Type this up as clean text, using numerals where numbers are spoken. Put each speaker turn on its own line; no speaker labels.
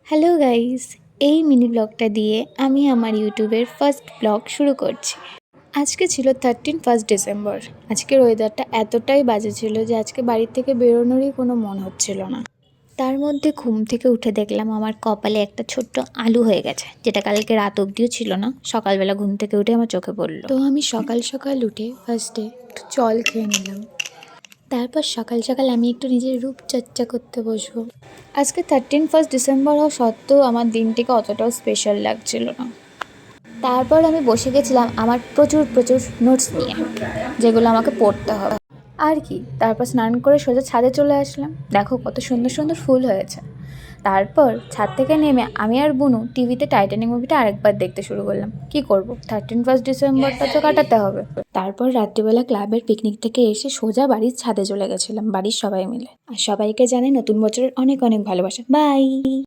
Hello guys, এই mini ব্লগটা দিয়ে আমি আমার ইউটিউবের ফার্স্ট ব্লগ শুরু করছি। আজকে ছিল 1st ডিসেম্বর। আজকের ওয়েদারটা এতটাই বাজে ছিল যে আজকে বাড়ির থেকে বেরোনোরই কোনো মন হচ্ছিল না। তার মধ্যে ঘুম থেকে উঠে দেখলাম আমার কপালে একটা ছোট্ট আলু হয়ে গেছে, যেটা কালকে রাত অবধিও ছিল না। সকালবেলা ঘুম থেকে উঠে আমার চোখে পড়লো। তো আমি সকাল সকাল উঠে ফার্স্টে একটু জল খেয়ে নিলাম। তারপর সকাল সকাল আমি একটু নিজের রূপচর্চা করতে বসবো। আজকে 1st ডিসেম্বর হওয়া সত্ত্বেও আমার দিনটিকে অতটাও স্পেশাল লাগছিল না। তারপর আমি বসে গেছিলাম আমার প্রচুর নোটস নিয়ে, যেগুলো আমাকে পড়তে হবে আর কি। তারপর স্নান করে সোজা ছাদে চলে আসলাম। দেখো কত সুন্দর সুন্দর ফুল হয়েছে। তারপর ছাদ থেকে নেমে আমি আর বুনু টিভিতে টাইটানিক মুভিটা আরেকবার দেখতে শুরু করলাম। কি করব, 1st ডিসেম্বরটা তো কাটাতে হবে। তারপর রাত্রিবেলা ক্লাবের পিকনিক থেকে এসে সোজা বাড়ির ছাদে চলে গেছিলাম বাড়ির সবাই মিলে। আর সবাইকে জানাই নতুন বছরের অনেক অনেক ভালোবাসা। বাই।